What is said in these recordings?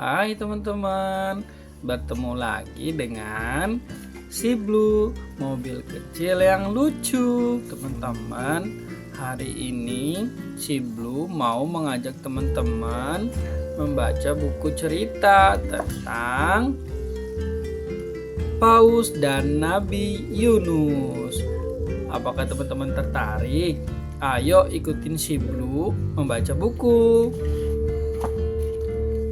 Hai teman-teman, bertemu lagi dengan si Blue, mobil kecil yang lucu. Teman-teman, hari ini si Blue mau mengajak teman-teman membaca buku cerita tentang Paus dan Nabi Yunus. Apakah teman-teman tertarik? Ayo ikutin si Blue membaca buku.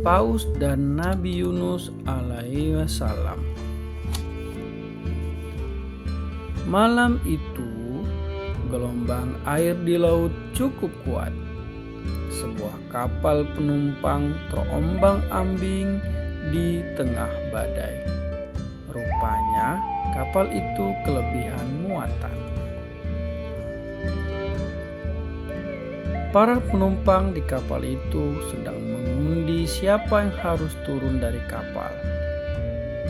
Paus dan Nabi Yunus alaihi wasallam. Malam itu, gelombang air di laut cukup kuat. Sebuah kapal penumpang terombang-ambing di tengah badai. Rupanya, kapal itu kelebihan muatan. Para penumpang di kapal itu sedang mengundi siapa yang harus turun dari kapal.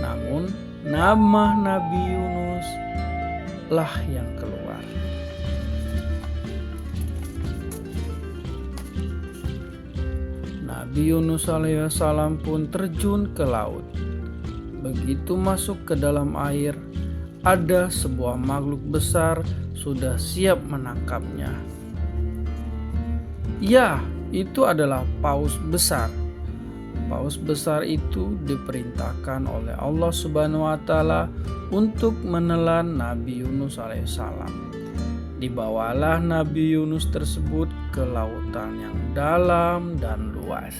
Namun, nama Nabi Yunus lah yang keluar. Nabi Yunus alaihissalam pun terjun ke laut. Begitu masuk ke dalam air, ada sebuah makhluk besar sudah siap menangkapnya. Ya, itu adalah paus besar. Paus besar itu diperintahkan oleh Allah Subhanahu wa taala untuk menelan Nabi Yunus alaihissalam. Dibawalah Nabi Yunus tersebut ke lautan yang dalam dan luas.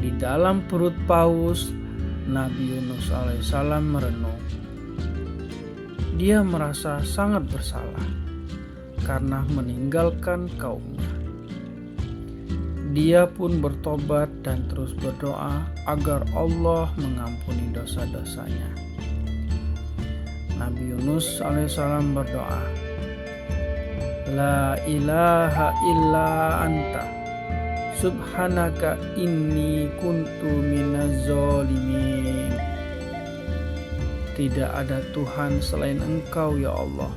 Di dalam perut paus, Nabi Yunus alaihissalam merenung. Dia merasa sangat bersalah karena meninggalkan kaumnya. Dia pun bertobat dan terus berdoa agar Allah mengampuni dosa-dosanya. Nabi Yunus alaihissalam berdoa, La ilaha illa anta, subhanaka inni kuntu minaz zalimin. Tidak ada Tuhan selain Engkau ya Allah.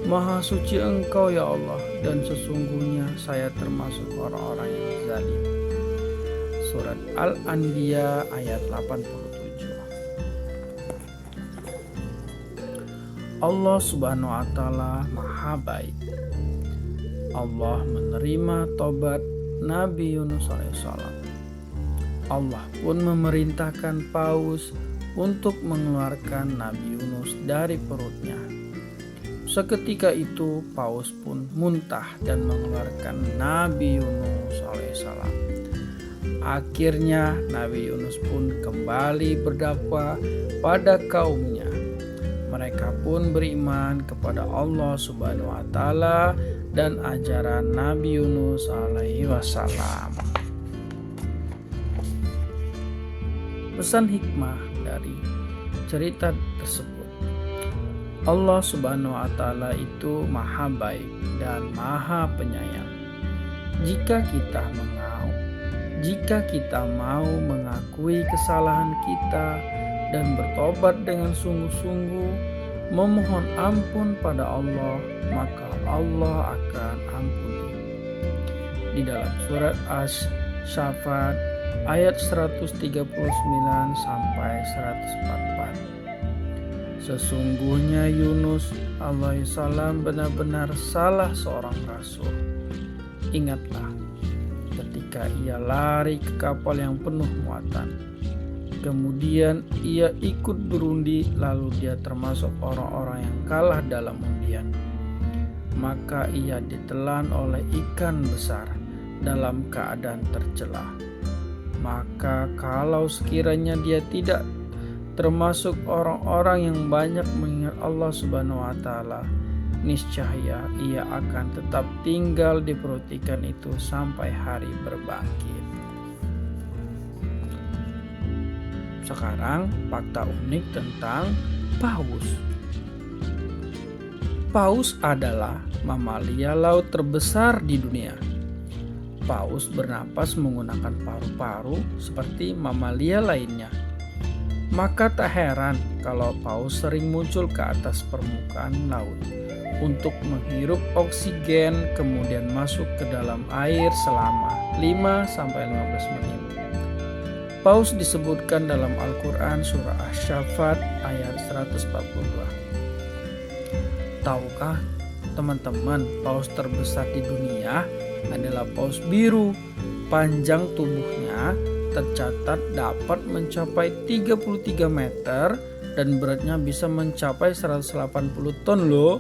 Maha suci Engkau ya Allah, dan sesungguhnya saya termasuk orang-orang yang zalim. Surat Al-Anbiya ayat 87. Allah Subhanahu wa taala Maha baik. Allah menerima tobat Nabi Yunus alaihissalam. Allah pun memerintahkan paus untuk mengeluarkan Nabi Yunus dari perutnya. Seketika itu paus pun muntah dan mengeluarkan Nabi Yunus alaihissalam. Akhirnya Nabi Yunus pun kembali berdakwah pada kaumnya. Mereka pun beriman kepada Allah Subhanahu wa taala dan ajaran Nabi Yunus alaihi wasallam. Pesan hikmah dari cerita tersebut. Allah Subhanahu wa taala itu Maha baik dan Maha penyayang. Jika kita mau mengakui kesalahan kita dan bertobat dengan sungguh-sungguh, memohon ampun pada Allah, maka Allah akan ampuni. Di dalam surat Asy-Saffat ayat 139 sampai 144. Sesungguhnya Yunus alaihissalam benar-benar salah seorang rasul. Ingatlah ketika ia lari ke kapal yang penuh muatan. Kemudian ia ikut berundi, lalu dia termasuk orang-orang yang kalah dalam undian. Maka ia ditelan oleh ikan besar dalam keadaan tercela. Maka kalau sekiranya dia tidak termasuk orang-orang yang banyak mengingat Allah Subhanahu wa taala, niscaya ia akan tetap tinggal di perut ikan itu sampai hari berbangkit. Sekarang fakta unik tentang paus. Paus adalah mamalia laut terbesar di dunia. Paus bernapas menggunakan paru-paru seperti mamalia lainnya. Maka tak heran kalau paus sering muncul ke atas permukaan laut. untuk menghirup oksigen kemudian masuk ke dalam air selama 5-15 menit. Paus disebutkan dalam Al-Quran surah Asy-Syaffat ayat 142. Tahukah teman-teman, paus terbesar di dunia adalah paus biru. Panjang tubuhnya tercatat dapat mencapai 33 meter dan beratnya bisa mencapai 180 ton loh.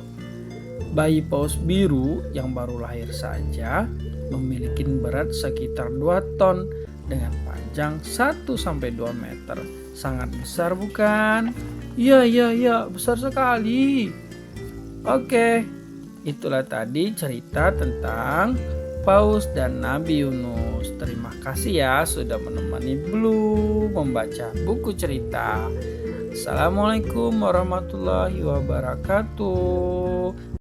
Bayi paus biru yang baru lahir saja memiliki berat sekitar 2 ton dengan panjang 1-2 meter. Sangat besar bukan? Iya, besar sekali. Oke, itulah tadi cerita tentang Paus dan Nabi Yunus. Terima kasih ya sudah menemani Blue membaca buku cerita. Assalamualaikum warahmatullahi wabarakatuh.